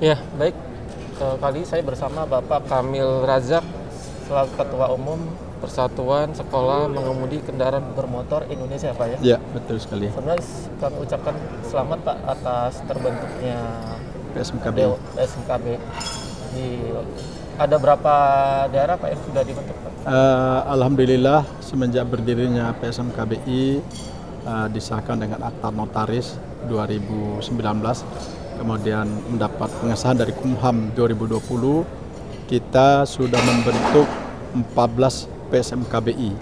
Ya, baik. Kali saya bersama Bapak Kamil Razak selaku Ketua Umum Persatuan Sekolah Mengemudi Kendaraan Bermotor Indonesia, Pak ya? Ya, betul sekali. Sebenarnya kami ucapkan selamat Pak atas terbentuknya PSMKB. PSMKB. Ada berapa daerah Pak yang sudah dibentuk Pak? Alhamdulillah semenjak berdirinya PSMKBI disahkan dengan akta notaris 2019, kemudian mendapat pengesahan dari Kumham 2020, kita sudah membentuk 14 PSMKBI.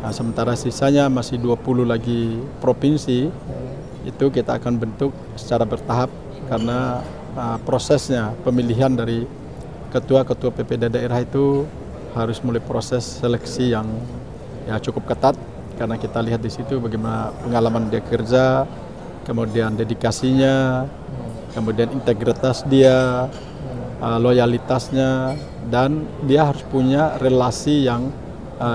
Nah, sementara sisanya masih 20 lagi provinsi, itu kita akan bentuk secara bertahap karena prosesnya pemilihan dari ketua-ketua PPD daerah itu harus mulai proses seleksi yang cukup ketat, karena kita lihat di situ bagaimana pengalaman dia kerja, kemudian dedikasinya, kemudian integritas dia, loyalitasnya, dan dia harus punya relasi yang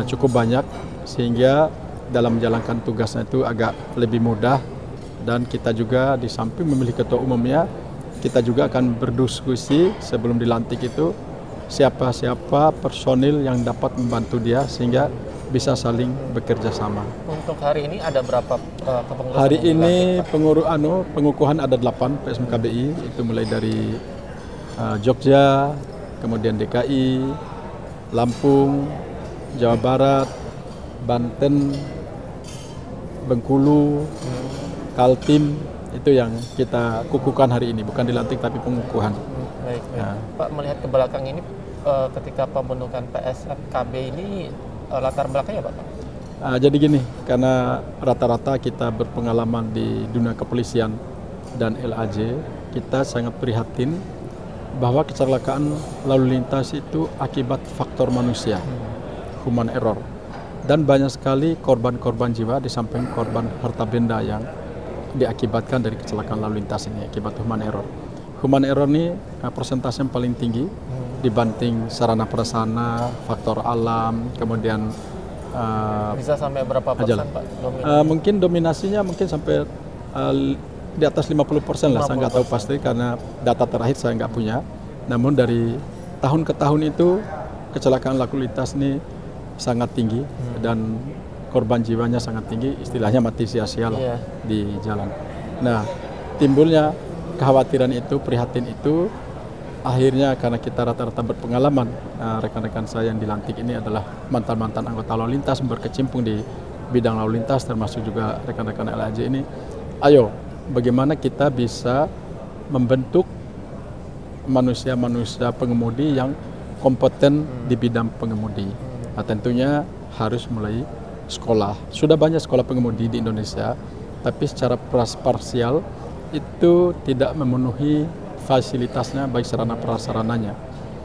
cukup banyak sehingga dalam menjalankan tugasnya itu agak lebih mudah. Dan kita juga di samping memilih ketua umumnya, kita juga akan berdiskusi sebelum dilantik itu siapa-siapa personil yang dapat membantu dia sehingga bisa saling bekerja sama. Untuk hari ini ada berapa kepengurusan? Hari ini pengukuhan ada 8 PSMKBI, itu mulai dari Jogja, kemudian DKI, Lampung, Jawa Barat, Banten, Bengkulu, Kaltim, itu yang kita kukuhkan hari ini, bukan dilantik tapi pengukuhan. Baik. Ya. Pak, melihat ke belakang ini ketika pembentukan PSMKB ini latar belakangnya Pak? Jadi gini, karena rata-rata kita berpengalaman di dunia kepolisian dan LAJ, kita sangat prihatin bahwa kecelakaan lalu lintas itu akibat faktor manusia, human error. Dan banyak sekali korban-korban jiwa di samping korban harta benda yang diakibatkan dari kecelakaan lalu lintas ini akibat human error. Human error ini persentase yang paling tinggi dibanding sarana prasarana, faktor alam, kemudian bisa sampai berapa persen Pak? Mungkin dominasinya mungkin sampai di atas 50% lah, saya nggak tahu pasti karena data terakhir saya nggak punya. Namun dari tahun ke tahun itu kecelakaan lalu lintas ini sangat tinggi dan korban jiwanya sangat tinggi, istilahnya mati sia-sia di jalan. Nah, timbulnya kekhawatiran itu, prihatin itu, akhirnya karena kita rata-rata berpengalaman, rekan-rekan saya yang dilantik ini adalah mantan-mantan anggota lalu lintas, berkecimpung di bidang lalu lintas, termasuk juga rekan-rekan LAJ ini. Ayo, bagaimana kita bisa membentuk manusia-manusia pengemudi yang kompeten di bidang pengemudi. Nah, tentunya harus mulai sekolah. Sudah banyak sekolah pengemudi di Indonesia, tapi secara parsial itu tidak memenuhi fasilitasnya baik sarana prasarananya.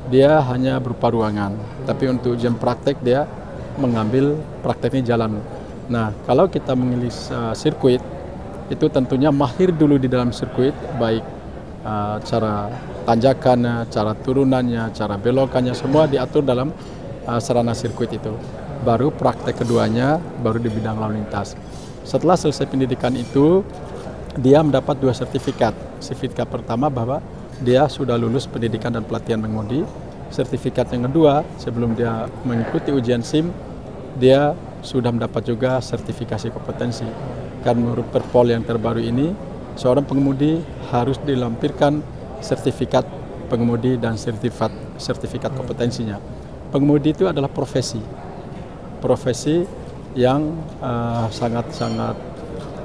Dia hanya berupa ruangan, tapi untuk ujian praktek dia mengambil prakteknya jalan. Nah, kalau kita memilih sirkuit, itu tentunya mahir dulu di dalam sirkuit, baik cara tanjakannya, cara turunannya, cara belokannya, semua diatur dalam sarana sirkuit itu. Baru praktek keduanya baru di bidang lalu lintas. Setelah selesai pendidikan itu, dia mendapat 2 sertifikat. Sertifikat pertama bahwa dia sudah lulus pendidikan dan pelatihan mengemudi. Sertifikat yang kedua, sebelum dia mengikuti ujian SIM, dia sudah mendapat juga sertifikasi kompetensi. Karena menurut Perpol yang terbaru ini, seorang pengemudi harus dilampirkan sertifikat pengemudi dan sertifikat kompetensinya. Pengemudi itu adalah profesi yang sangat-sangat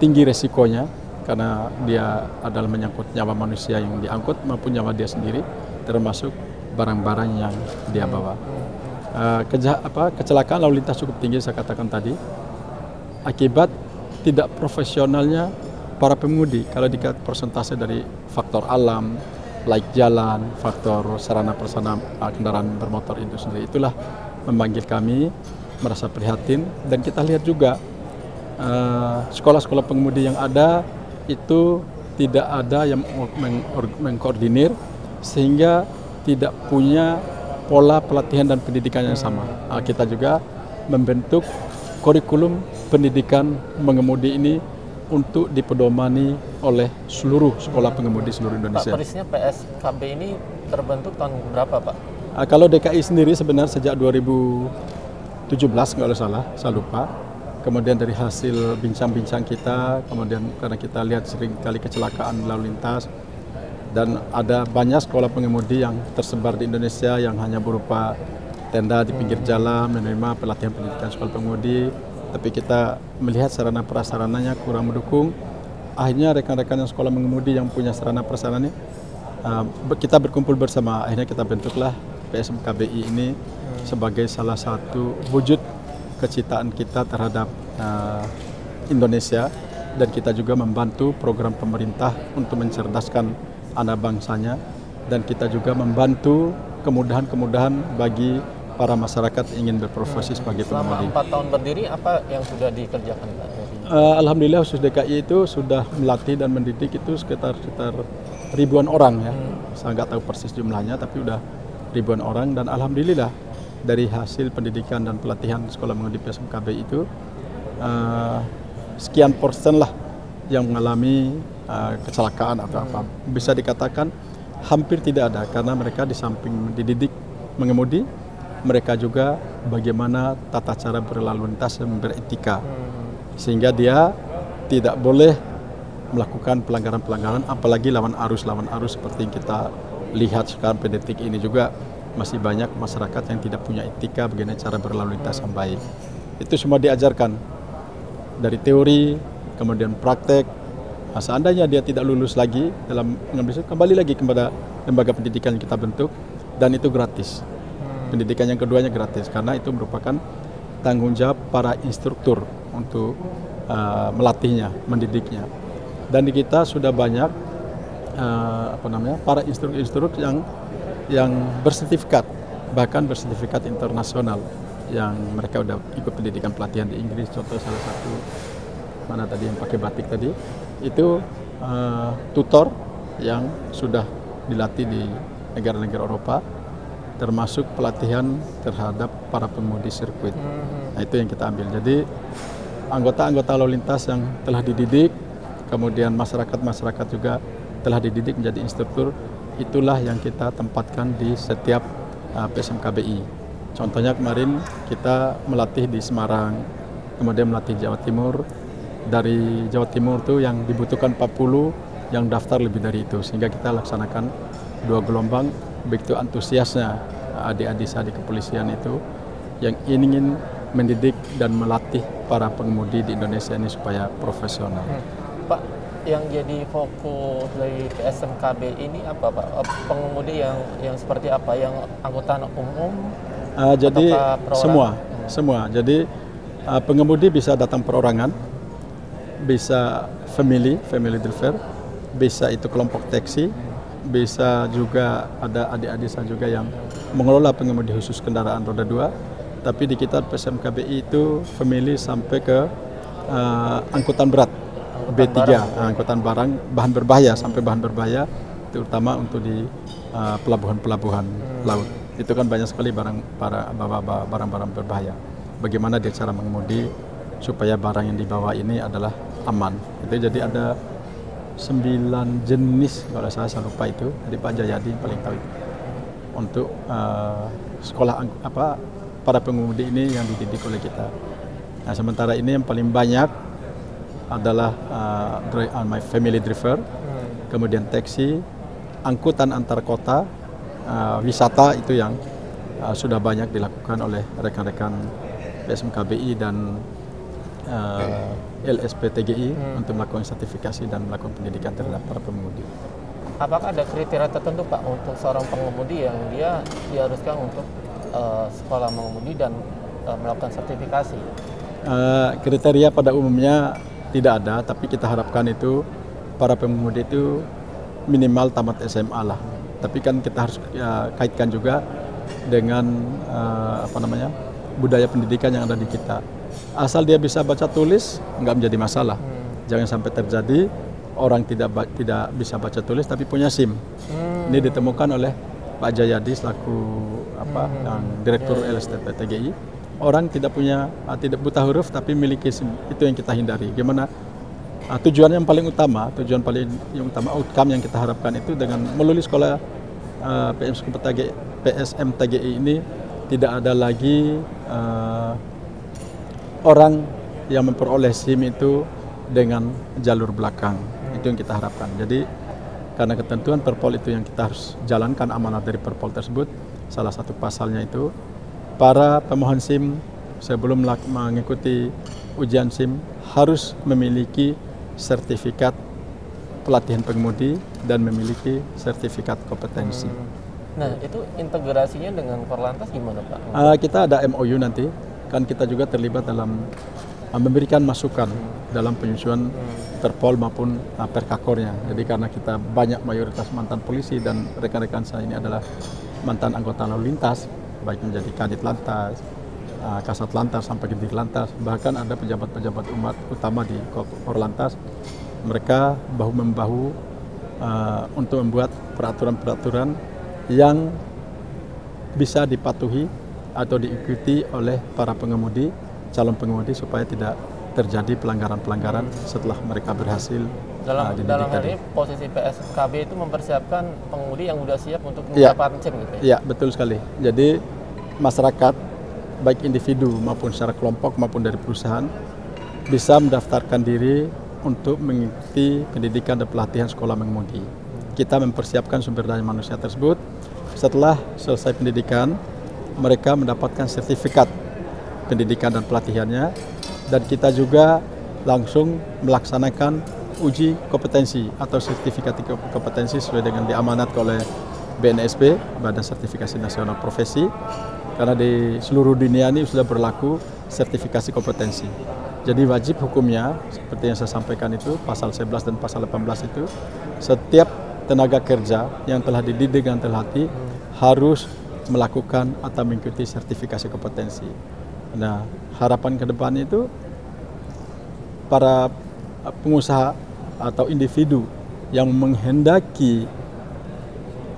tinggi resikonya, karena dia adalah menyangkut nyawa manusia yang diangkut maupun nyawa dia sendiri, termasuk barang-barang yang dia bawa. Kecelakaan lalu lintas cukup tinggi, saya katakan tadi, akibat tidak profesionalnya para pengemudi. Kalau dikatakan persentase dari faktor alam, laik jalan, faktor sarana prasarana kendaraan bermotor itu sendiri, itulah memanggil kami merasa prihatin. Dan kita lihat juga sekolah-sekolah pengemudi yang ada itu tidak ada yang mengkoordinir, sehingga tidak punya pola pelatihan dan pendidikan yang sama. Kita juga membentuk kurikulum pendidikan mengemudi ini untuk dipedomani oleh seluruh sekolah pengemudi seluruh Indonesia. Pak, persisnya PSKB ini terbentuk tahun berapa, Pak? Kalau DKI sendiri sebenarnya sejak 2017 kalau salah, saya lupa. Kemudian dari hasil bincang-bincang kita, kemudian karena kita lihat sering kali kecelakaan lalu lintas, dan ada banyak sekolah pengemudi yang tersebar di Indonesia yang hanya berupa tenda di pinggir jalan, menerima pelatihan pendidikan sekolah pengemudi, tapi kita melihat sarana prasarananya kurang mendukung. Akhirnya rekan-rekan yang sekolah mengemudi yang punya sarana prasarananya, kita berkumpul bersama, akhirnya kita bentuklah PSMKBI ini sebagai salah satu wujud kecintaan kita terhadap Indonesia, dan kita juga membantu program pemerintah untuk mencerdaskan anak bangsanya, dan kita juga membantu kemudahan-kemudahan bagi para masyarakat yang ingin berprofesi sebagai pengemudi. Selama 4 tahun berdiri, apa yang sudah dikerjakan, Pak? Alhamdulillah khusus DKI itu sudah melatih dan mendidik itu sekitar ribuan orang ya. Saya nggak tahu persis jumlahnya, tapi udah ribuan orang, dan alhamdulillah dari hasil pendidikan dan pelatihan sekolah mengemudi PSMKBI itu sekian persen lah yang mengalami kecelakaan atau apa. Bisa dikatakan hampir tidak ada, karena mereka di samping dididik mengemudi, mereka juga bagaimana tata cara berlalu lintas yang beretika, sehingga dia tidak boleh melakukan pelanggaran-pelanggaran, apalagi lawan arus seperti yang kita lihat sekarang pada detik ini juga masih banyak masyarakat yang tidak punya etika bagaimana cara berlalu lintas yang baik. Itu semua diajarkan dari teori, kemudian praktek. Nah, seandainya dia tidak lulus lagi dalam pengambilan, kembali lagi kepada lembaga pendidikan yang kita bentuk, dan itu gratis. Pendidikan yang keduanya gratis, karena itu merupakan tanggung jawab para instruktur untuk melatihnya, mendidiknya. Dan di kita sudah banyak para instruktur yang bersertifikat, bahkan bersertifikat internasional, yang mereka udah ikut pendidikan pelatihan di Inggris. Contoh salah satu mana tadi yang pakai batik tadi, itu tutor yang sudah dilatih di negara-negara Eropa, termasuk pelatihan terhadap para pengemudi sirkuit. Nah, itu yang kita ambil. Jadi anggota-anggota lalu lintas yang telah dididik, kemudian masyarakat juga telah dididik menjadi instruktur, itulah yang kita tempatkan di setiap PSMKBI. Contohnya kemarin kita melatih di Semarang, kemudian melatih Jawa Timur. Dari Jawa Timur tuh yang dibutuhkan 40, yang daftar lebih dari itu, sehingga kita laksanakan 2 gelombang. Begitu antusiasnya adik-adik saya di kepolisian itu yang ingin mendidik dan melatih para pengemudi di Indonesia ini supaya profesional. Pak, yang jadi fokus dari PSMKB ini apa, Pak? Pengemudi yang seperti apa? Yang angkutan umum? Jadi semua. Jadi pengemudi bisa datang perorangan, bisa family driver, bisa itu kelompok taksi, bisa juga ada adik-adik saya juga yang mengelola pengemudi khusus kendaraan roda 2. Tapi di kita PSMKBI itu family sampai ke angkutan berat, B3, angkutan barang bahan berbahaya sampai bahan berbahaya, terutama untuk di pelabuhan-pelabuhan laut. Itu kan banyak sekali barang-barang berbahaya. Bagaimana dia cara mengemudi supaya barang yang dibawa ini adalah aman. Itu jadi ada 9 jenis, kalau saya lupa itu, dari Pak Jayadi paling tahu itu, untuk sekolah para pengemudi ini yang dididik oleh kita. Nah, sementara ini yang paling banyak adalah my family driver, kemudian taksi, angkutan antar kota, wisata, itu yang sudah banyak dilakukan oleh rekan-rekan PSMKBI dan LSPTGI untuk melakukan sertifikasi dan melakukan pendidikan terhadap para pengemudi. Apakah ada kriteria tertentu, Pak, untuk seorang pengemudi yang dia diharuskan untuk sekolah mengemudi dan melakukan sertifikasi? Kriteria pada umumnya tidak ada, tapi kita harapkan itu para pengemudi itu minimal tamat SMA lah. Tapi kan kita harus kaitkan juga dengan budaya pendidikan yang ada di kita. Asal dia bisa baca tulis, nggak menjadi masalah. Jangan sampai terjadi orang tidak bisa baca tulis tapi punya SIM. Ini ditemukan oleh Pak Jayadi selaku yang Direktur LSPTGI. Orang tidak buta huruf tapi memiliki SIM. Itu yang kita hindari. Gimana tujuan yang paling utama, outcome yang kita harapkan itu dengan melalui sekolah PSM TGI ini tidak ada lagi orang yang memperoleh SIM itu dengan jalur belakang. Itu yang kita harapkan. Jadi karena ketentuan Perpol itu yang kita harus jalankan amanat dari Perpol tersebut, salah satu pasalnya itu para pemohon SIM sebelum mengikuti ujian SIM harus memiliki sertifikat pelatihan pengemudi dan memiliki sertifikat kompetensi. Nah, itu integrasinya dengan Korlantas gimana, Pak? Kita ada MOU nanti, kan kita juga terlibat dalam memberikan masukan dalam penyusunan Perpol maupun Perkakornya. Jadi karena kita banyak mayoritas mantan polisi dan rekan-rekan saya ini adalah mantan anggota lalu lintas, baik menjadi Kadit Lantas, Kasat Lantas sampai ke Dir Lantas, bahkan ada pejabat-pejabat utama di Korlantas. Mereka bahu-membahu untuk membuat peraturan-peraturan yang bisa dipatuhi atau diikuti oleh para pengemudi, calon pengemudi supaya tidak terjadi pelanggaran-pelanggaran setelah mereka berhasil dididik. Dalam hal ini posisi PSKB itu mempersiapkan pengemudi yang sudah siap untuk mendapatkan SIM gitu ya? Iya, betul sekali. Jadi masyarakat, baik individu maupun secara kelompok maupun dari perusahaan, bisa mendaftarkan diri untuk mengikuti pendidikan dan pelatihan sekolah mengemudi. Kita mempersiapkan sumber daya manusia tersebut. Setelah selesai pendidikan, mereka mendapatkan sertifikat pendidikan dan pelatihannya, dan kita juga langsung melaksanakan uji kompetensi atau sertifikat kompetensi sesuai dengan diamanat oleh BNSP, Badan Sertifikasi Nasional Profesi, karena di seluruh dunia ini sudah berlaku sertifikasi kompetensi. Jadi wajib hukumnya, seperti yang saya sampaikan itu, pasal 11 dan pasal 18 itu, setiap tenaga kerja yang telah dididik dan terlatih harus melakukan atau mengikuti sertifikasi kompetensi. Nah, harapan ke depan itu para pengusaha atau individu yang menghendaki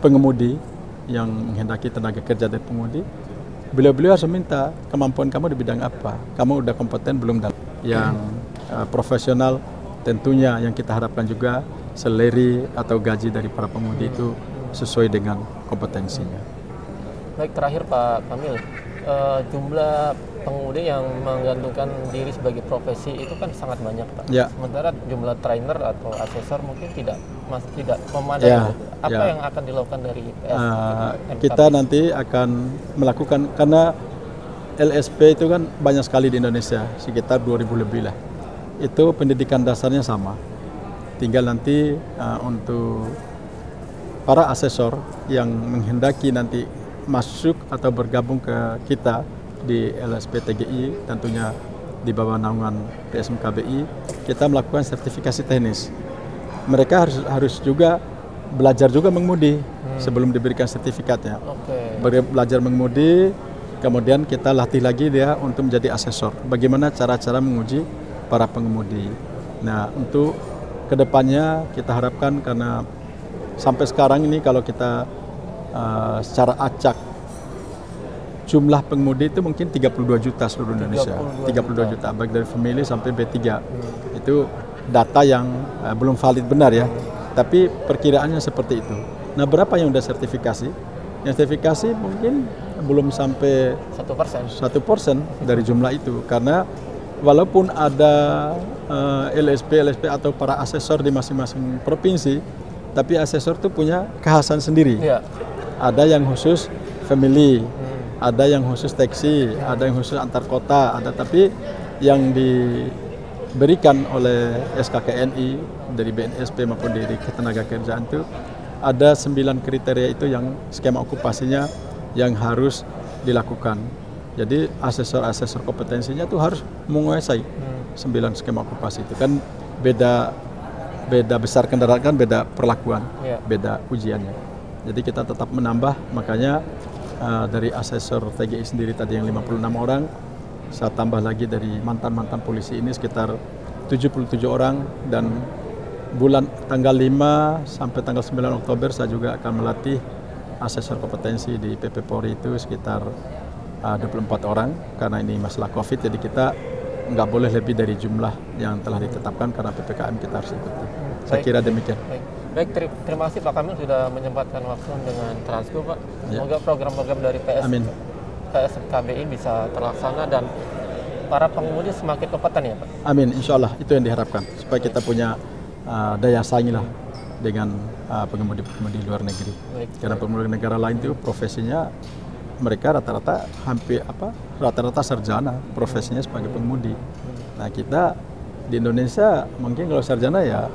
pengemudi, yang menghendaki tenaga kerja dari pengemudi, beliau-beliau harus minta kemampuan kamu di bidang apa, kamu udah kompeten belum, dalam yang profesional. Tentunya yang kita harapkan juga salary atau gaji dari para pengemudi itu sesuai dengan kompetensinya. Baik, terakhir Pak Kamil, jumlah pengemudi yang menggantungkan diri sebagai profesi itu kan sangat banyak, Pak. Ya. Sementara jumlah trainer atau asesor mungkin tidak memadai. Ya. Apa yang akan dilakukan dari PSM? Kita nanti akan melakukan, karena LSP itu kan banyak sekali di Indonesia, sekitar 2000 lebih lah. Itu pendidikan dasarnya sama. Tinggal nanti untuk para asesor yang menghendaki nanti masuk atau bergabung ke kita di LSP TGI, tentunya di bawah naungan PSM KBI, kita melakukan sertifikasi teknis. Mereka harus juga belajar juga mengemudi sebelum diberikan sertifikatnya. Belajar mengemudi, kemudian kita latih lagi dia untuk menjadi asesor. Bagaimana cara-cara menguji para pengemudi. Nah, untuk kedepannya kita harapkan, karena sampai sekarang ini kalau kita secara acak jumlah pengemudi itu mungkin 32 juta seluruh Indonesia. 32 juta, baik dari family sampai B3. Itu data yang belum valid benar ya. Tapi perkiraannya seperti itu. Nah, berapa yang sudah sertifikasi? Yang sertifikasi mungkin belum sampai 1% dari jumlah itu, karena walaupun ada LSP atau para asesor di masing-masing provinsi, tapi asesor itu punya kekhasan sendiri. Ya. Ada yang khusus family, ada yang khusus taksi, ada yang khusus antar kota, tapi yang diberikan oleh SKKNI dari BNSP maupun dari Ketenagakerjaan itu ada 9 kriteria itu yang skema okupasinya yang harus dilakukan. Jadi asesor kompetensinya itu harus menguasai 9 skema okupasi itu. Kan beda besar kendaraan, kan beda perlakuan, beda ujiannya. Jadi kita tetap menambah, makanya dari asesor TGI sendiri tadi yang 56 orang, saya tambah lagi dari mantan-mantan polisi ini sekitar 77 orang, dan tanggal 5 sampai tanggal 9 Oktober saya juga akan melatih asesor kompetensi di PP Polri itu sekitar 24 orang, karena ini masalah COVID, jadi kita nggak boleh lebih dari jumlah yang telah ditetapkan karena PPKM kita harus ikuti. Saya Baik. kira demikian. Baik, terima kasih Pak Kamil sudah menyempatkan waktu dengan Transgo, Pak. Ya. Semoga program-program dari Amin. PSKBI bisa terlaksana dan para pengemudi semakin kompeten ya, Pak. Amin, insya Allah itu yang diharapkan supaya kita punya daya saing lah dengan pengemudi-pengemudi luar negeri. Baik. Karena pengemudi negara lain itu profesinya mereka rata-rata rata-rata sarjana profesinya sebagai pengemudi. Nah kita di Indonesia mungkin kalau sarjana ya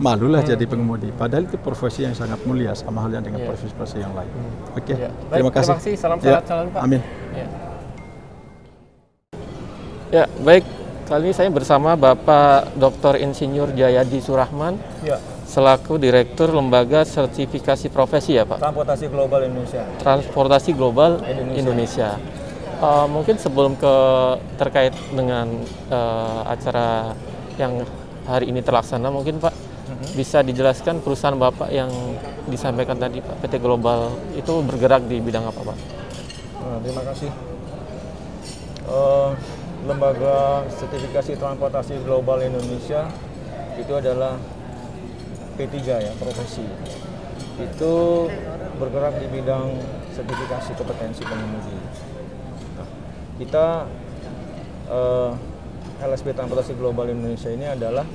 malulah jadi pengemudi. Padahal itu profesi yang sangat mulia sama halnya dengan profesi-profesi yang lain. Oke, Ya. Baik, terima kasih. Salam Ya, sehat selalu, Pak. amin. Ya, baik. Kali ini saya bersama Bapak Dr. Insinyur Jayadi Surahman, Ya, selaku Direktur Lembaga Sertifikasi Profesi ya, Pak. Transportasi Global Indonesia. Transportasi Global Indonesia. Mungkin sebelum terkait dengan acara yang hari ini terlaksana, mungkin Pak bisa dijelaskan perusahaan Bapak yang disampaikan tadi Pak, PT Global itu bergerak di bidang apa Pak? Terima kasih. Lembaga Sertifikasi Transportasi Global Indonesia itu adalah P3 ya, profesi. Itu bergerak di bidang sertifikasi kompetensi pengemudi. Nah, kita LSP Transportasi Global Indonesia ini adalah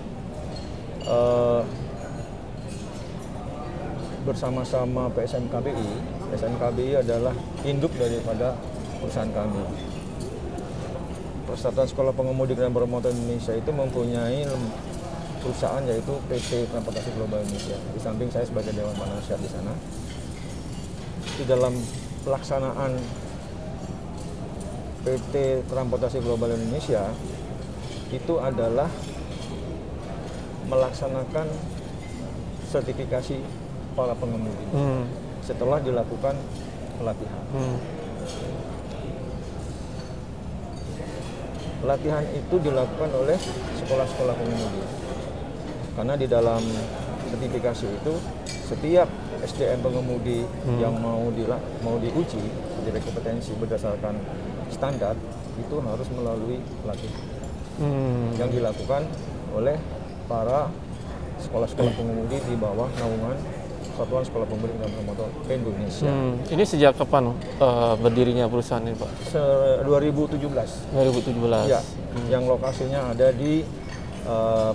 bersama-sama PSMKBI. PSMKBI adalah induk daripada perusahaan kami. Persatuan Sekolah Pengemudi dan Bermotor Indonesia itu mempunyai perusahaan yaitu PT Transportasi Global Indonesia. Di samping saya sebagai Dewan Penasihat di sana. Di dalam pelaksanaan PT Transportasi Global Indonesia itu adalah melaksanakan sertifikasi para pengemudi setelah dilakukan pelatihan. Pelatihan itu dilakukan oleh sekolah-sekolah pengemudi. Karena di dalam sertifikasi itu setiap SDM pengemudi yang mau diuji jadi kompetensi berdasarkan standar itu harus melalui pelatihan yang dilakukan oleh para sekolah-sekolah pengemudi di bawah naungan Satuan Sekolah Pengemudi dan Bermotor Indonesia. Ini sejak kapan berdirinya perusahaan ini Pak? 2017. 2017. Ya, yang lokasinya ada di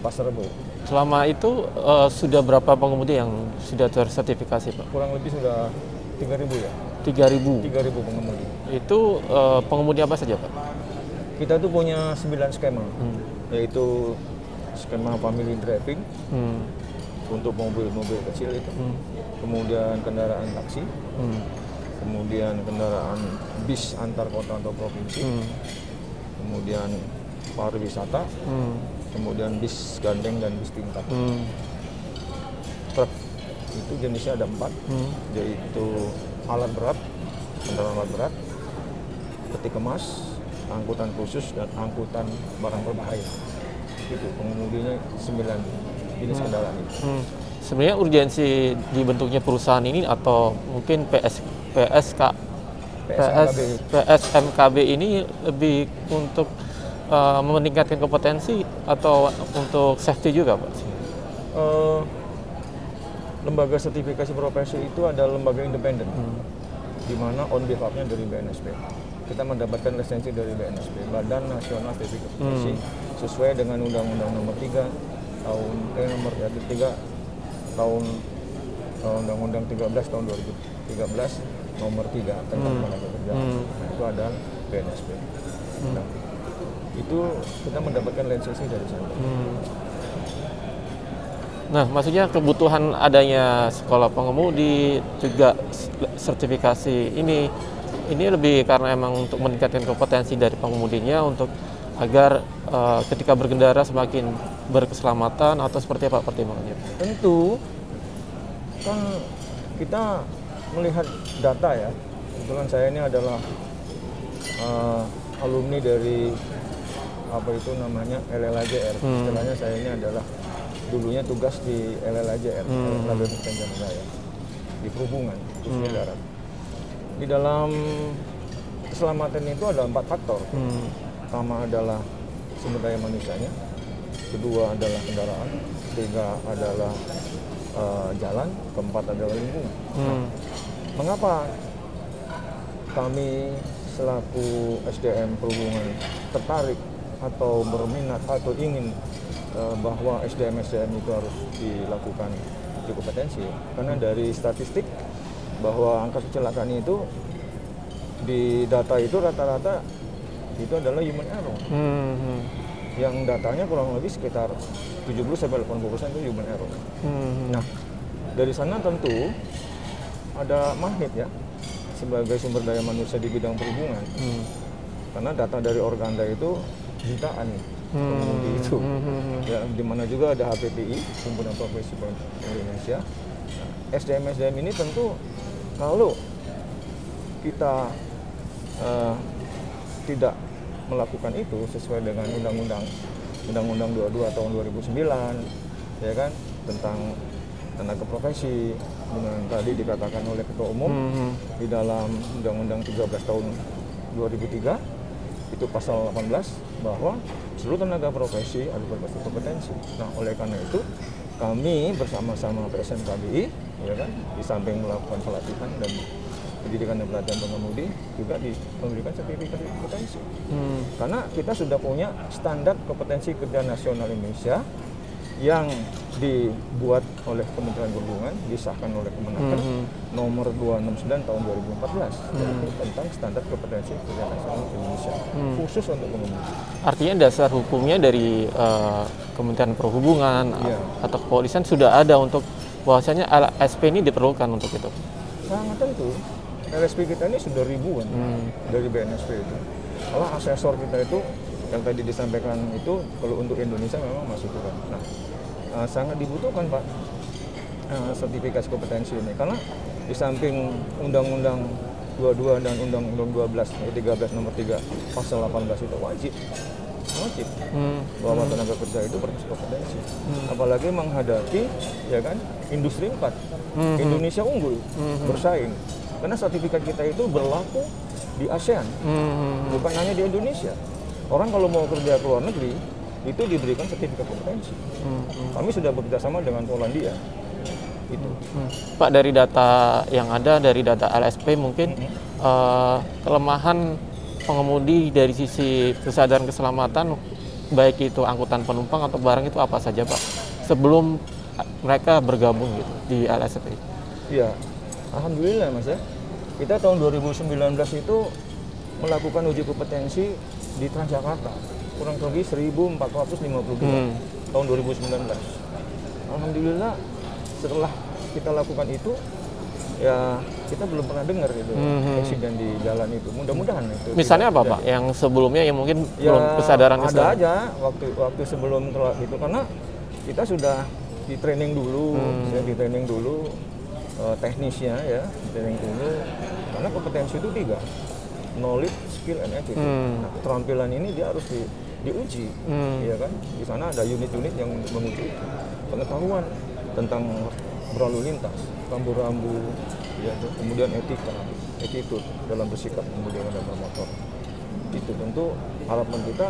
Pasar Rebo. Selama itu sudah berapa pengemudi yang sudah tersertifikasi Pak? Kurang lebih sudah 3.000 ya. 3.000. 3.000 pengemudi. Itu pengemudi apa saja Pak? Kita tuh punya 9 skema, yaitu skema family driving untuk mobil-mobil kecil itu, kemudian kendaraan taksi, kemudian kendaraan bis antar kota atau provinsi, kemudian pariwisata, kemudian bis gandeng dan bis tingkat. Truk itu jenisnya ada 4, yaitu alat berat, kendaraan alat berat, peti kemas, angkutan khusus dan angkutan barang berbahaya. Itu pengemudinya 9 jenis kendaraan itu. Sebenarnya urgensi dibentuknya perusahaan ini atau mungkin PSMKB ini lebih untuk meningkatkan kompetensi atau untuk safety juga Pak? Lembaga sertifikasi profesi itu adalah lembaga independen, di mana on behalf-nya dari BNSP. Kita mendapatkan lisensi dari BNSP, Badan Nasional Sertifikasi Profesi, sesuai dengan Undang-Undang Nomor 3 tahun Undang-Undang 13 tahun 2013 Nomor 3 tentang tenaga kerja. Nah, itu ada BNSP. Nah, itu kita mendapatkan lisensi dari sana. Nah, maksudnya kebutuhan adanya sekolah pengemudi juga sertifikasi ini lebih karena emang untuk meningkatkan kompetensi dari pengemudinya untuk agar ketika berkendara semakin berkeselamatan atau seperti apa pertimbangannya? Tentu kan kita melihat data ya. Kebetulan saya ini adalah alumni dari apa itu namanya LLAJR. Istilahnya saya ini adalah dulunya tugas di LLAJR, Lembaga Pendidikan Raya, di perhubungan khususnya darat. Di dalam keselamatan itu ada 4 faktor. Pertama adalah sumber daya manusianya, kedua adalah kendaraan, ketiga adalah jalan, keempat adalah lingkungan. Mengapa kami selaku SDM Perhubungan tertarik atau berminat atau ingin bahwa SDM itu harus dilakukan uji kompetensi? Karena dari statistik bahwa angka kecelakaan itu di data itu rata-rata itu adalah human error. Yang datanya kurang lebih sekitar 70-80% itu human error. Nah, dari sana tentu ada magnet ya sebagai sumber daya manusia di bidang perhubungan. Karena data dari Organda itu jutaan pengemudi itu. Ya, di mana juga ada HPPI, Himpunan Profesi Indonesia. Nah, SDM ini tentu kalau kita tidak melakukan itu sesuai dengan Undang-Undang 22 tahun 2009, ya kan, tentang tenaga profesi, dengan tadi dikatakan oleh Ketua Umum di dalam Undang-Undang 13 tahun 2003 itu pasal 18 bahwa seluruh tenaga profesi harus berbasis kompetensi. Nah, oleh karena itu kami bersama-sama PSNKBI, ya kan, di samping melakukan pelatihan dan pendidikan dan pelatihan pengemudi juga memberikan sertifikasi kompetensi. Karena kita sudah punya standar kompetensi kerja nasional Indonesia yang dibuat oleh Kementerian Perhubungan, disahkan oleh Kemenaker nomor 269 tahun 2014 yaitu tentang standar kompetensi kerja nasional Indonesia khusus untuk pengemudi. Artinya dasar hukumnya dari Kementerian Perhubungan atau kepolisian sudah ada untuk bahwasanya LSP ini diperlukan untuk itu. Sangat tentu. LSP kita ini sudah ribuan dari BNSP itu. Kalau asesor kita itu yang tadi disampaikan itu kalau untuk Indonesia memang masih kurang. Nah, sangat dibutuhkan Pak sertifikasi kompetensi ini karena di samping Undang-Undang 22 dan Undang-Undang 13 nomor 3 pasal 18 itu wajib bahwa tenaga kerja itu berbasis kompetensi. Apalagi menghadapi ya kan industri 4 Indonesia unggul bersaing karena sertifikat kita itu berlaku di ASEAN bukan hanya di Indonesia. Orang kalau mau kerja ke luar negeri itu diberikan sertifikat kompetensi. Kami sudah bekerjasama dengan Polandia. Itu. Pak, dari data yang ada dari data LSP mungkin kelemahan pengemudi dari sisi kesadaran keselamatan baik itu angkutan penumpang atau barang itu apa saja Pak sebelum mereka bergabung gitu di LSP? Iya, alhamdulillah Mas ya. Kita tahun 2019 itu melakukan uji kompetensi di Transjakarta kurang lebih 1.452 tahun 2019. Alhamdulillah setelah kita lakukan itu ya kita belum pernah dengar gitu insiden di jalan itu. Mudah-mudahan itu. Misalnya apa Pak? Yang sebelumnya yang mungkin belum kesadaran ada aja waktu sebelum itu karena kita sudah di training dulu, teknisnya ya, training dulu karena kompetensi itu 3. Knowledge, skill, and attitude. Nah, keterampilan ini dia harus diuji, ya kan? Di sana ada unit-unit yang menguji pengetahuan tentang berlalu lintas, rambu-rambu, ya, kemudian etika, attitude dalam bersikap kemudian dalam motor. Itu tentu harapan kita,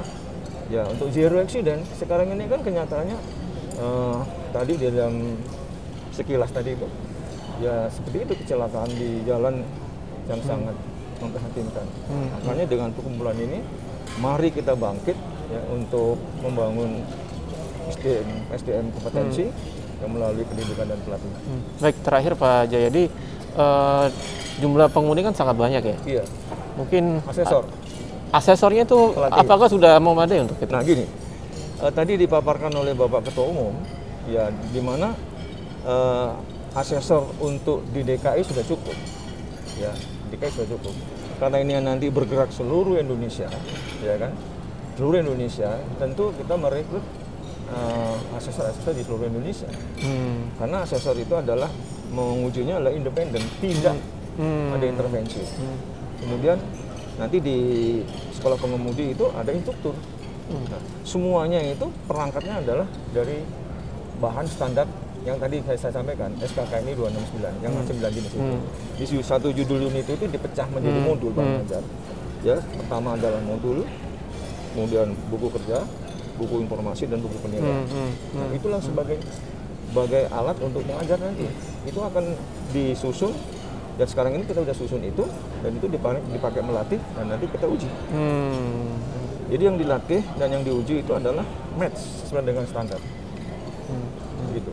ya untuk zero accident. Sekarang ini kan kenyataannya tadi di dalam sekilas tadi itu, ya seperti itu kecelakaan di jalan yang sangat memprihatinkan. Makanya dengan perkumpulan ini, mari kita bangkit ya, untuk membangun SDM kompetensi yang melalui pendidikan dan pelatihan. Baik, terakhir Pak Jayadi, jumlah pengemudi kan sangat banyak ya? Iya. Mungkin asesornya itu apakah sudah memadai untuk itu? Nah gini, tadi dipaparkan oleh Bapak Ketua Umum, ya di mana asesor untuk di DKI sudah cukup, ya DKI sudah cukup. Karena ini nanti bergerak seluruh Indonesia, ya kan, seluruh Indonesia, tentu kita merekrut asesor-asesor di seluruh Indonesia. Karena asesor itu adalah mengujinya adalah independen, tidak ada intervensi. Kemudian nanti di sekolah pengemudi itu ada instruktur. Nah, semuanya itu perangkatnya adalah dari bahan standar yang tadi saya sampaikan, SKKNI 269 yang 9 jenis itu. Di satu judul unit itu dipecah menjadi modul Bang Hajar. Ya, pertama adalah modul, kemudian buku kerja, buku informasi dan buku penilaian. Nah, itulah sebagai alat untuk mengajar nanti. Itu akan disusun, dan sekarang ini kita udah susun itu, dan itu dipakai melatih, dan nanti kita uji. Jadi yang dilatih dan yang diuji itu adalah match sesuai dengan standar. Gitu.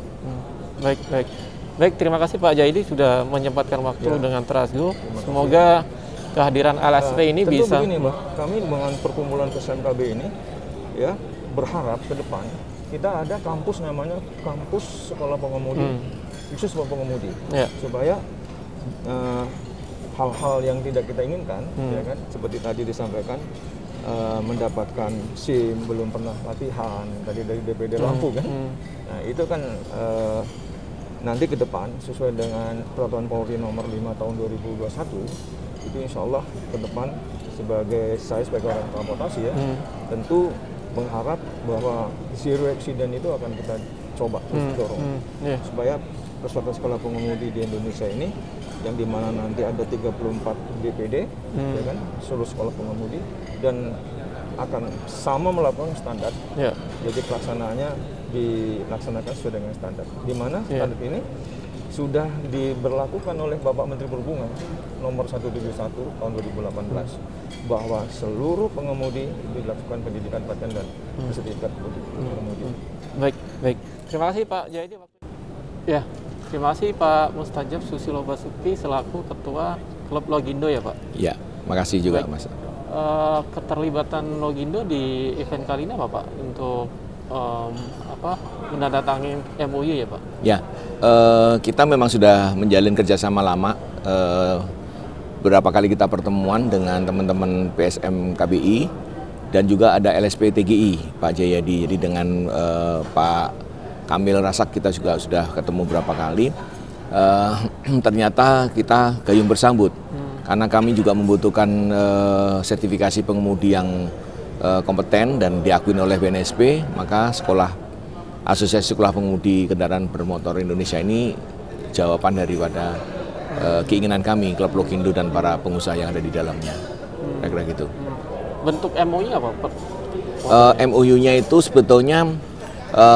Baik, terima kasih Pak Jaidi sudah menyempatkan waktu dengan Trasgo. Semoga kehadiran LSP ini tentu bisa. Begini, Mbak, kami dengan perkumpulan PSMKB ini ya berharap ke depan kita ada kampus namanya kampus sekolah pengemudi, khusus sekolah pengemudi, supaya hal-hal yang tidak kita inginkan, ya kan, seperti tadi disampaikan, mendapatkan SIM, belum pernah latihan, tadi dari DPD lampu kan, nah itu kan nanti ke depan sesuai dengan Peraturan Polri nomor 5 tahun 2021, itu insya Allah ke depan saya sebagai orang transportasi ya, tentu mengharap bahwa zero accident itu akan kita coba terus dorong, supaya peserta sekolah pengemudi di Indonesia ini, yang dimana nanti ada 34 DPD, ya kan, seluruh sekolah pengemudi, dan akan sama melakukan standar. Jadi pelaksanaannya dilaksanakan sesuai dengan standar. Di mana standar ini sudah diberlakukan oleh Bapak Menteri Perhubungan nomor 171 tahun 2018, bahwa seluruh pengemudi dilakukan pendidikan pelatihan dan sertifikat pengemudi. Baik. Terima kasih Pak Jaidi. Ya, terima kasih Pak Mustajab Susilo Basuki selaku Ketua Klub Logindo ya Pak. Ya, makasih juga Mas. Keterlibatan Logindo di event kali ini apa Pak? Untuk menandatangani MOU ya Pak? Ya, kita memang sudah menjalin kerjasama lama. Beberapa kali kita pertemuan dengan teman-teman PSM KBI dan juga ada LSP TGI Pak Jayadi. Jadi dengan Pak Kamil Rasak kita juga sudah ketemu beberapa kali. Ternyata kita gayung bersambut karena kami juga membutuhkan sertifikasi pengemudi yang kompeten dan diakui oleh BNSP, maka Asosiasi Sekolah Pengemudi Kendaraan Bermotor Indonesia ini jawaban daripada keinginan kami, Klub Logindo dan para pengusaha yang ada di dalamnya. Kira-kira gitu. Bentuk MOU-nya apa Pak? MOU-nya itu sebetulnya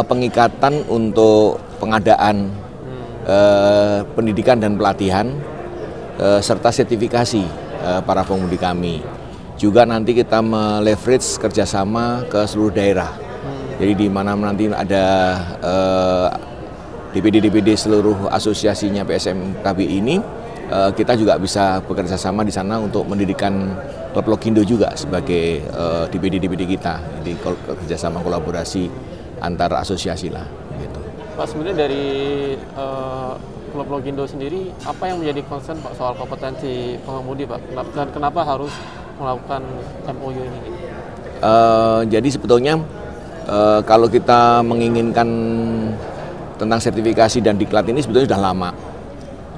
pengikatan untuk pengadaan pendidikan dan pelatihan serta sertifikasi para pengemudi kami. Juga nanti kita meleverage kerjasama ke seluruh daerah. Jadi di mana nanti ada DPD seluruh asosiasinya PSM KBI ini, kita juga bisa bekerja sama di sana untuk mendirikan Klub Logindo juga sebagai DPD kita. Jadi kerjasama kolaborasi antar asosiasi lah. Gitu. Pak, sebenarnya dari Klub Logindo sendiri, apa yang menjadi concern Pak soal kompetensi pengemudi Pak? Dan kenapa harus melakukan MOU ini? Jadi sebetulnya kalau kita menginginkan tentang sertifikasi dan diklat ini sebetulnya sudah lama.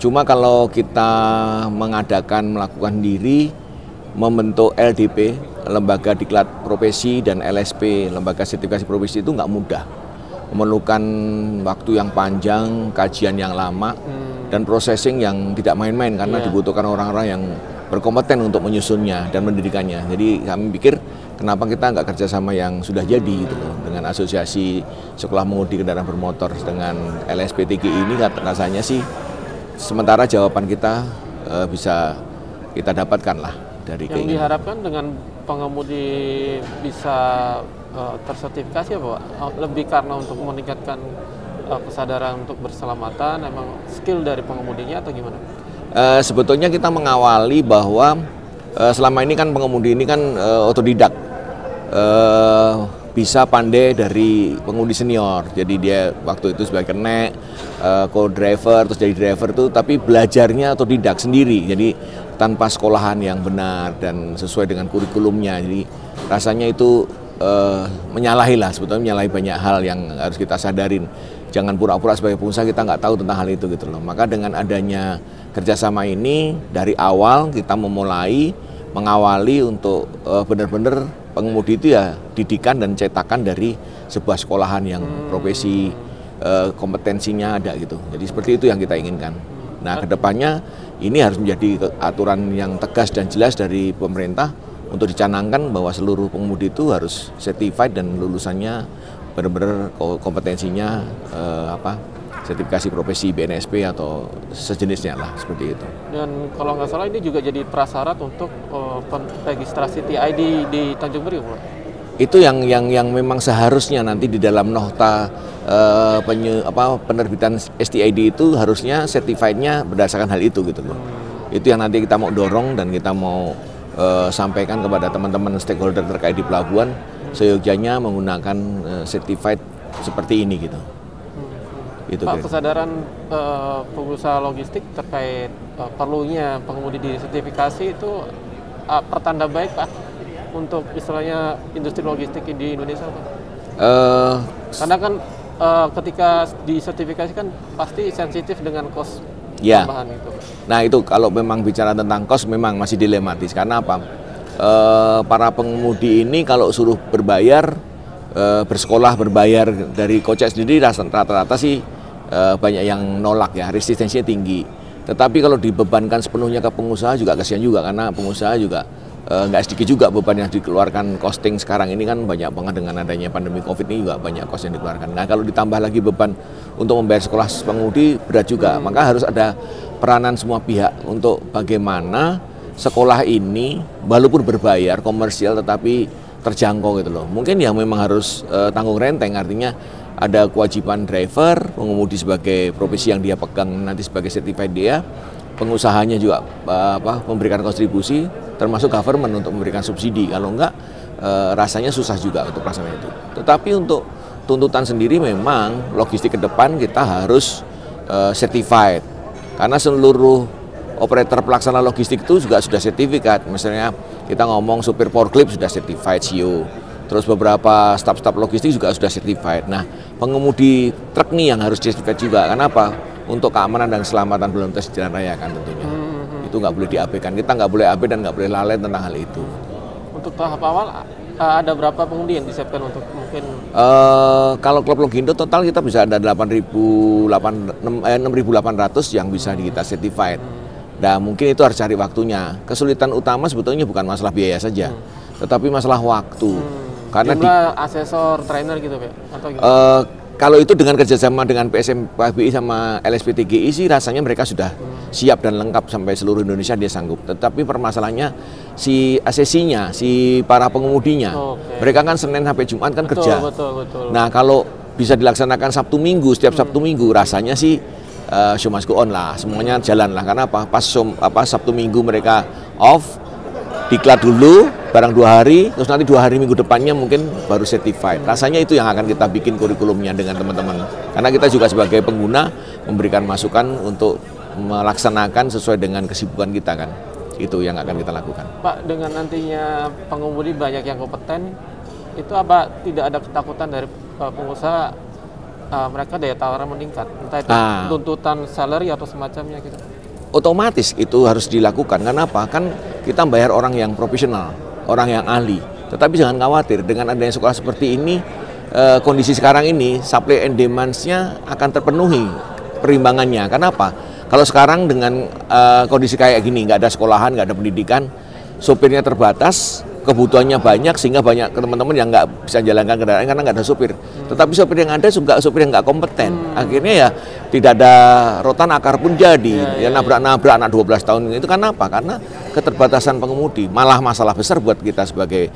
Cuma kalau kita melakukan diri, membentuk LDP, Lembaga Diklat Profesi, dan LSP, Lembaga Sertifikasi Profesi, itu nggak mudah. Memerlukan waktu yang panjang, kajian yang lama, dan processing yang tidak main-main karena dibutuhkan orang-orang yang berkompeten untuk menyusunnya dan mendirikannya. Jadi kami pikir kenapa kita nggak kerjasama yang sudah jadi gitu loh, dengan Asosiasi Sekolah Pengemudi Kendaraan Bermotor dengan LSPTGI ini. Rasanya sih sementara jawaban kita bisa kita dapatkan lah dari yang diharapkan dengan pengemudi bisa tersertifikasi apa Pak? Lebih karena untuk meningkatkan kesadaran untuk berselamatan, emang skill dari pengemudinya atau gimana? Sebetulnya kita mengawali bahwa selama ini kan pengemudi ini kan otodidak, bisa pandai dari pengemudi senior. Jadi dia waktu itu sebagai kenek, co-driver, terus jadi driver tuh, tapi belajarnya otodidak sendiri. Jadi tanpa sekolahan yang benar dan sesuai dengan kurikulumnya. Jadi rasanya itu menyalahi lah, sebetulnya menyalahi banyak hal yang harus kita sadarin. Jangan pura-pura sebagai pengusaha kita nggak tahu tentang hal itu gitu loh. Maka dengan adanya kerjasama ini dari awal kita mengawali untuk benar-benar pengemudi itu ya didikan dan cetakan dari sebuah sekolahan yang profesi kompetensinya ada gitu. Jadi seperti itu yang kita inginkan. Nah kedepannya ini harus menjadi aturan yang tegas dan jelas dari pemerintah untuk dicanangkan bahwa seluruh pengemudi itu harus certified dan lulusannya benar-benar kompetensinya sertifikasi profesi BNSP atau sejenisnya lah, seperti itu. Dan kalau nggak salah ini juga jadi prasyarat untuk registrasi TID di Tanjung Priok, Pak? Itu yang memang seharusnya nanti di dalam nota penerbitan STID itu harusnya certified-nya berdasarkan hal itu gitu loh. Itu yang nanti kita mau dorong dan kita mau sampaikan kepada teman-teman stakeholder terkait di pelabuhan, seyogyanya menggunakan certified seperti ini gitu. Itu Pak, kesadaran pengusaha logistik terkait perlunya pengemudi di sertifikasi itu pertanda baik, Pak, untuk istilahnya industri logistik di Indonesia, Pak? Karena kan ketika disertifikasi kan pasti sensitif dengan kos tambahan itu. Nah itu kalau memang bicara tentang kos memang masih dilematis, karena apa? Para pengemudi ini kalau suruh berbayar, bersekolah berbayar dari kocek sendiri rata-rata sih banyak yang nolak ya, resistensinya tinggi. Tetapi kalau dibebankan sepenuhnya ke pengusaha juga kasihan juga, karena pengusaha juga nggak sedikit juga beban yang dikeluarkan. Costing sekarang ini kan banyak banget dengan adanya pandemi COVID ini, juga banyak cost yang dikeluarkan. Nah kalau ditambah lagi beban untuk membayar sekolah pengemudi berat juga, maka harus ada peranan semua pihak untuk bagaimana sekolah ini walaupun berbayar komersial tetapi terjangkau gitu loh. Mungkin yang memang harus tanggung renteng, artinya ada kewajiban driver, pengemudi sebagai profesi yang dia pegang nanti sebagai certified dia, pengusahanya juga memberikan kontribusi, termasuk government untuk memberikan subsidi. Kalau enggak, rasanya susah juga untuk pelaksanaan itu. Tetapi untuk tuntutan sendiri memang logistik ke depan kita harus certified, karena seluruh operator pelaksana logistik itu juga sudah sertifikat. Misalnya kita ngomong supir forklift sudah certified CEO, terus beberapa staf-staf logistik juga sudah certified. Nah, pengemudi truk nih yang harus certified juga. Kenapa? Untuk keamanan dan keselamatan berlalu lintas di jalan raya kan tentunya. Itu nggak boleh diabaikan. Kita nggak boleh abai dan nggak boleh lalai tentang hal itu. Untuk tahap awal ada berapa pengemudi yang disiapkan untuk mungkin? Kalau Klub Logindo total kita bisa ada 6.800 yang bisa kita certified. Nah, mungkin itu harus cari waktunya. Kesulitan utama sebetulnya bukan masalah biaya saja, tetapi masalah waktu. Karena jumlah asesor, trainer gitu, Pak? Atau gitu? Kalau itu dengan kerjasama dengan PSM KBI sama LSPTGI sih rasanya mereka sudah siap dan lengkap sampai seluruh Indonesia dia sanggup. Tetapi permasalahannya si asesinya, si para pengemudinya, mereka kan Senin sampai Jumat kan kerja. Betul. Nah, kalau bisa dilaksanakan Sabtu Minggu, setiap Sabtu Minggu rasanya sih show must go on lah, semuanya jalan lah. Karena apa? Pas Sabtu Minggu mereka off, diklat dulu barang 2 hari, terus nanti 2 hari minggu depannya mungkin baru certified. Rasanya itu yang akan kita bikin kurikulumnya dengan teman-teman. Karena kita juga sebagai pengguna memberikan masukan untuk melaksanakan sesuai dengan kesibukan kita kan. Itu yang akan kita lakukan. Pak, dengan nantinya pengemudi banyak yang kompeten, itu apa tidak ada ketakutan dari pengusaha mereka daya tawaran meningkat? Entah itu tuntutan salary atau semacamnya gitu. Otomatis itu harus dilakukan. Kenapa? Kan kita bayar orang yang profesional, orang yang ahli. Tetapi jangan khawatir, dengan adanya sekolah seperti ini, kondisi sekarang ini supply and demand-nya akan terpenuhi perimbangannya. Kenapa? Kalau sekarang dengan kondisi kayak gini, nggak ada sekolahan, nggak ada pendidikan, sopirnya terbatas, kebutuhannya banyak, sehingga banyak teman-teman yang nggak bisa jalankan kendaraan karena nggak ada supir. Tetapi sopir yang ada juga sopir yang nggak kompeten. Akhirnya ya tidak ada rotan akar pun jadi. Ya nabrak-nabrak anak 12 tahun itu kan apa? Karena keterbatasan pengemudi. Malah masalah besar buat kita sebagai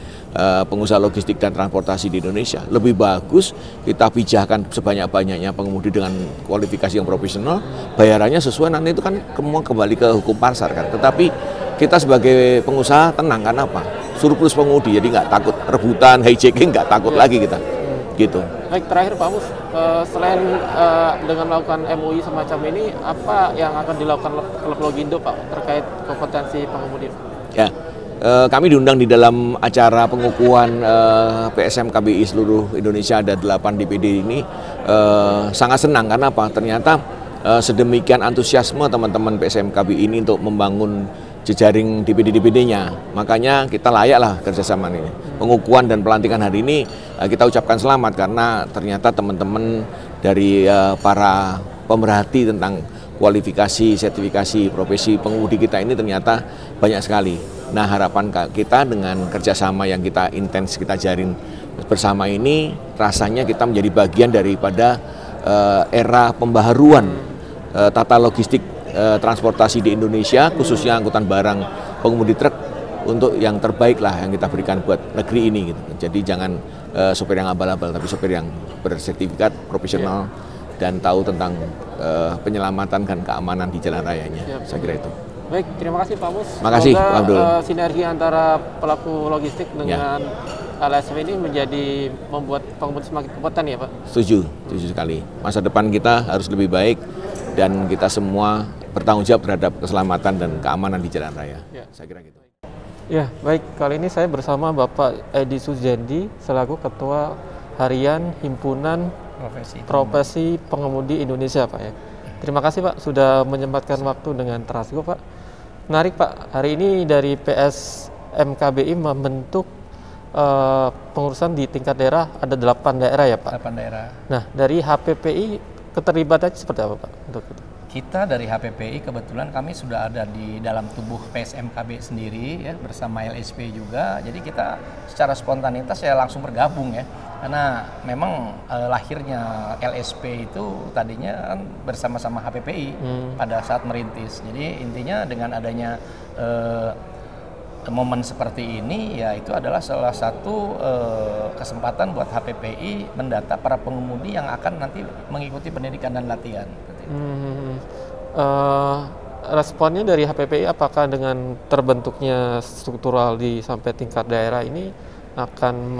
pengusaha logistik dan transportasi di Indonesia. Lebih bagus kita pijahkan sebanyak-banyaknya pengemudi dengan kualifikasi yang profesional, bayarannya sesuai, nanti itu kan kembali ke hukum pasar kan. Tetapi kita sebagai pengusaha tenang, kan apa? Surplus pengemudi, jadi nggak takut rebutan, hijacking, nggak takut lagi kita, gitu. Baik, terakhir Pak Mus, selain dengan melakukan MUI semacam ini, apa yang akan dilakukan Klub Logindo Pak terkait kompetensi pengemudi? Ya, kami diundang di dalam acara pengukuhan PSM KBI seluruh Indonesia, ada 8 DPD ini, sangat senang karena apa? Ternyata sedemikian antusiasme teman-teman PSM KBI ini untuk membangun jejaring DPD-DPD-nya. Makanya kita layak lah kerjasama ini. Pengukuhan dan pelantikan hari ini kita ucapkan selamat karena ternyata teman-teman dari para pemerhati tentang kualifikasi, sertifikasi, profesi pengemudi kita ini ternyata banyak sekali. Nah, harapan kita dengan kerjasama yang kita intens kita jalin bersama ini, rasanya kita menjadi bagian daripada era pembaharuan tata logistik transportasi di Indonesia, khususnya angkutan barang pengemudi truk, untuk yang terbaik lah yang kita berikan buat negeri ini gitu. Jadi jangan sopir yang abal-abal, tapi sopir yang bersertifikat, profesional, dan tahu tentang penyelamatan dan keamanan di jalan rayanya. Saya kira itu. Baik, terima kasih Pak Mus. Makasih, Pak Abdul. Sinergi antara pelaku logistik dengan LSP ini membuat pengemudi semakin kompeten ya Pak? Setuju sekali. Masa depan kita harus lebih baik dan kita semua bertanggung jawab terhadap keselamatan dan keamanan di jalan raya. Saya kira gitu. Ya, baik. Kali ini saya bersama Bapak Edi Sujendi selaku Ketua Harian Himpunan Profesi Pengemudi Indonesia, Pak ya. Terima kasih Pak sudah menyempatkan waktu dengan Trasgo, Pak. Menarik Pak, hari ini dari PSMKBI membentuk pengurusan di tingkat daerah, ada 8 daerah ya Pak? 8 daerah. Nah, dari HPPI keterlibatannya seperti apa Pak untuk itu? Kita dari HPPI kebetulan kami sudah ada di dalam tubuh PSMKB sendiri ya, bersama LSP juga. Jadi kita secara spontanitas ya langsung bergabung ya. Karena memang lahirnya LSP itu tadinya kan bersama-sama HPPI pada saat merintis. Jadi intinya dengan adanya momen seperti ini ya itu adalah salah satu kesempatan buat HPPI mendata para pengemudi yang akan nanti mengikuti pendidikan dan latihan. Responnya dari HPPI apakah dengan terbentuknya struktural sampai tingkat daerah ini akan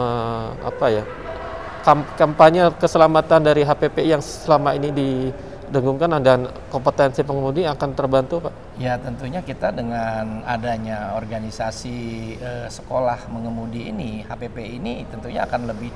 kampanye keselamatan dari HPPI yang selama ini didengungkan dan kompetensi pengemudi akan terbantu Pak? Ya tentunya kita dengan adanya organisasi sekolah mengemudi ini, HPPI ini tentunya akan lebih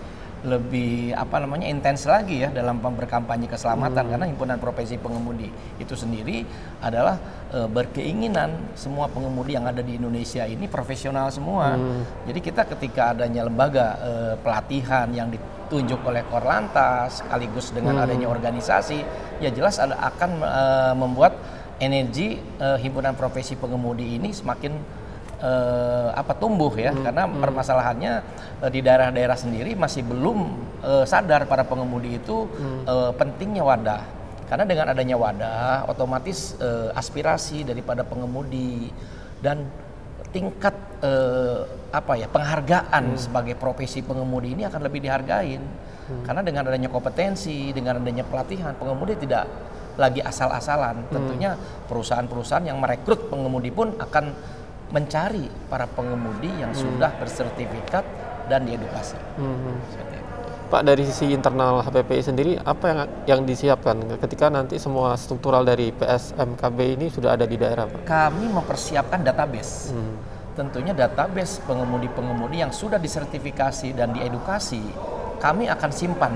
intens lagi ya dalam berkampanye keselamatan, karena himpunan profesi pengemudi itu sendiri adalah berkeinginan semua pengemudi yang ada di Indonesia ini profesional semua. Jadi kita ketika adanya lembaga pelatihan yang ditunjuk oleh Korlantas sekaligus dengan adanya organisasi, ya jelas akan membuat energi himpunan profesi pengemudi ini semakin tumbuh ya, karena permasalahannya di daerah-daerah sendiri masih belum sadar para pengemudi itu pentingnya wadah. Karena dengan adanya wadah, otomatis aspirasi daripada pengemudi dan tingkat penghargaan sebagai profesi pengemudi ini akan lebih dihargain. Karena dengan adanya kompetensi, dengan adanya pelatihan, pengemudi tidak lagi asal-asalan. Tentunya perusahaan-perusahaan yang merekrut pengemudi pun akan mencari para pengemudi yang sudah bersertifikat dan diedukasi. Pak, dari sisi internal HPPI sendiri apa yang disiapkan ketika nanti semua struktural dari PSMKB ini sudah ada di daerah Pak? Kami mempersiapkan database. Tentunya database pengemudi-pengemudi yang sudah disertifikasi dan diedukasi, kami akan simpan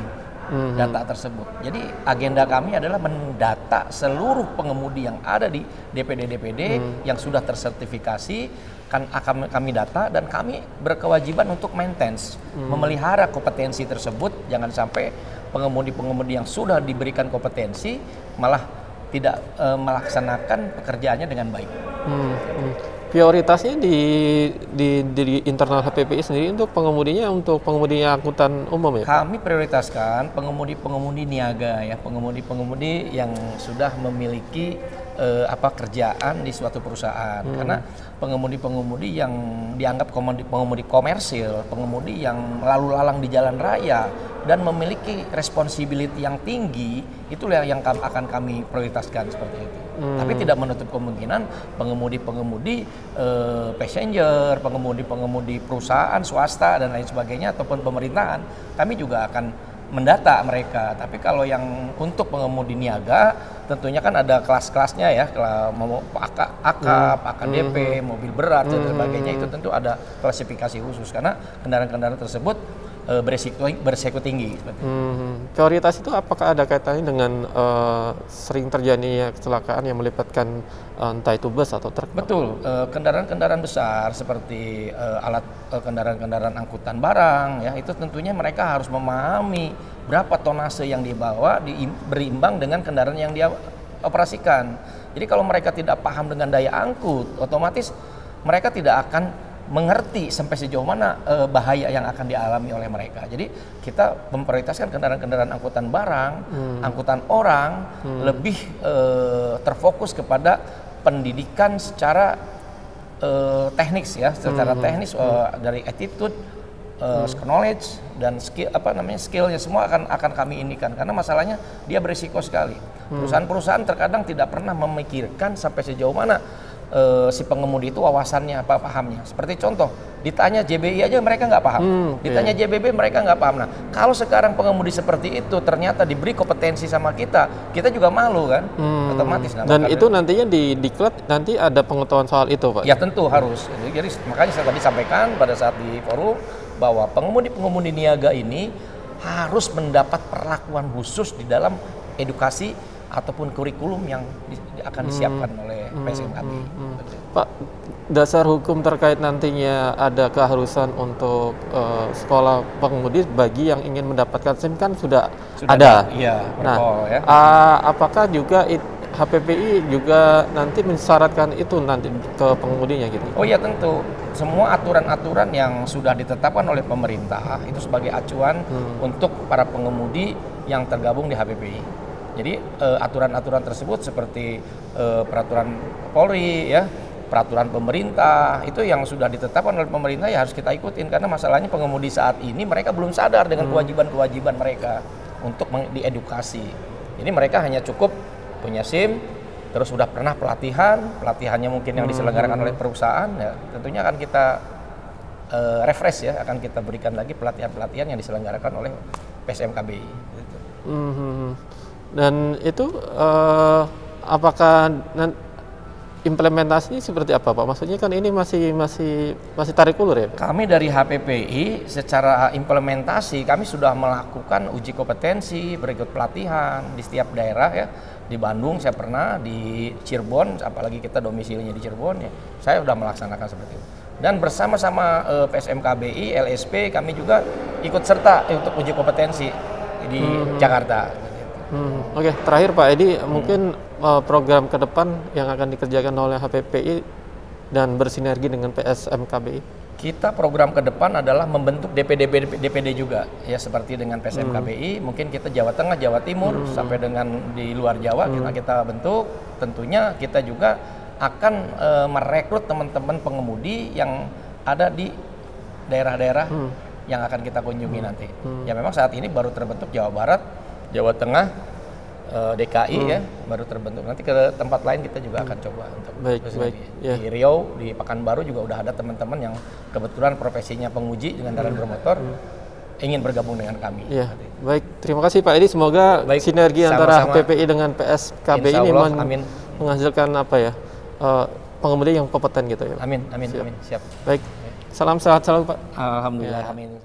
data tersebut. Jadi agenda kami adalah mendata seluruh pengemudi yang ada di DPD-DPD yang sudah tersertifikasi, akan kami data, dan kami berkewajiban untuk maintenance, memelihara kompetensi tersebut. Jangan sampai pengemudi-pengemudi yang sudah diberikan kompetensi malah tidak melaksanakan pekerjaannya dengan baik. Prioritasnya di internal HPPI sendiri untuk pengemudinya, untuk pengemudi angkutan umum ya? Kami prioritaskan pengemudi-pengemudi niaga ya, pengemudi-pengemudi yang sudah memiliki kerjaan di suatu perusahaan. Karena pengemudi-pengemudi yang dianggap pengemudi komersil, pengemudi yang lalu lalang di jalan raya dan memiliki responsibility yang tinggi, itulah yang akan kami prioritaskan seperti itu. Tapi tidak menutup kemungkinan pengemudi-pengemudi passenger, pengemudi-pengemudi perusahaan swasta dan lain sebagainya ataupun pemerintahan, kami juga akan mendata mereka. Tapi kalau yang untuk pengemudi niaga, tentunya kan ada kelas-kelasnya ya, AKAP, AKDP, mobil berat dan sebagainya, itu tentu ada klasifikasi khusus karena kendaraan-kendaraan tersebut beresiko tinggi. Prioritas itu apakah ada kaitannya dengan sering terjadinya kecelakaan yang melibatkan entah itu bus atau truk? Betul, kendaraan-kendaraan besar seperti kendaraan-kendaraan angkutan barang ya, itu tentunya mereka harus memahami berapa tonase yang dibawa berimbang dengan kendaraan yang dia operasikan. Jadi kalau mereka tidak paham dengan daya angkut, otomatis mereka tidak akan mengerti sampai sejauh mana bahaya yang akan dialami oleh mereka. Jadi kita memprioritaskan kendaraan-kendaraan angkutan barang, angkutan orang, lebih terfokus kepada pendidikan secara teknis ya, secara teknis dari attitude, knowledge dan skill skillnya semua akan kami indikan, karena masalahnya dia berisiko sekali. Perusahaan-perusahaan terkadang tidak pernah memikirkan sampai sejauh mana si pengemudi itu wawasannya, apa pahamnya. Seperti contoh, ditanya JBI aja mereka nggak paham, ditanya JBB mereka nggak paham. Nah, kalau sekarang pengemudi seperti itu ternyata diberi kompetensi sama kita juga malu kan, otomatis. Dan itu nantinya di diklat nanti ada pengetahuan soal itu, Pak? Ya tentu harus. Jadi makanya saya tadi sampaikan pada saat di forum bahwa pengemudi-pengemudi niaga ini harus mendapat perlakuan khusus di dalam edukasi ataupun kurikulum yang akan disiapkan oleh PSMKB. Pak, dasar hukum terkait nantinya ada keharusan untuk sekolah pengemudi bagi yang ingin mendapatkan SIM kan sudah ada. Iya, Nah, ya. apakah juga HPPI juga nanti mensyaratkan itu nanti ke pengemudinya gitu? Oh iya tentu. Semua aturan-aturan yang sudah ditetapkan oleh pemerintah itu sebagai acuan untuk para pengemudi yang tergabung di HPPI. Jadi aturan-aturan tersebut seperti peraturan Polri ya, peraturan pemerintah itu yang sudah ditetapkan oleh pemerintah ya harus kita ikutin, karena masalahnya pengemudi saat ini mereka belum sadar dengan kewajiban-kewajiban mereka untuk diedukasi. Jadi mereka hanya cukup punya SIM, terus sudah pernah pelatihannya mungkin yang diselenggarakan oleh perusahaan, ya tentunya akan kita refresh ya, akan kita berikan lagi pelatihan-pelatihan yang diselenggarakan oleh PSMKBI. Gitu. Dan itu apakah implementasinya seperti apa, Pak? Maksudnya kan ini masih tarik ulur ya, Pak? Kami dari HPPI secara implementasi kami sudah melakukan uji kompetensi, berikut pelatihan di setiap daerah ya. Di Bandung saya pernah, di Cirebon, apalagi kita domisilinya di Cirebon ya, saya sudah melaksanakan seperti itu. Dan bersama-sama PSMKBI, LSP kami juga ikut serta untuk uji kompetensi di Jakarta. Oke, terakhir Pak Edi, mungkin program ke depan yang akan dikerjakan oleh HPPI dan bersinergi dengan PSMKBI. Kita program ke depan adalah membentuk DPD juga ya, seperti dengan PSMKBI. Mungkin kita Jawa Tengah, Jawa Timur sampai dengan di luar Jawa kita bentuk. Tentunya kita juga akan merekrut teman-teman pengemudi yang ada di daerah-daerah yang akan kita kunjungi nanti. Ya memang saat ini baru terbentuk Jawa Barat, Jawa Tengah, DKI ya baru terbentuk. Nanti ke tempat lain kita juga akan coba untuk di Riau, di Pekanbaru juga udah ada teman-teman yang kebetulan profesinya penguji dengan kendaraan bermotor ingin bergabung dengan kami. Ya, baik. Terima kasih Pak Edi. Semoga sinergi antara HPPI dengan PSKB ini menghasilkan apa ya, pengemudi yang kompeten gitu ya. Amin. Siap. Baik. Salam sehat selalu Pak. Alhamdulillah. Amin.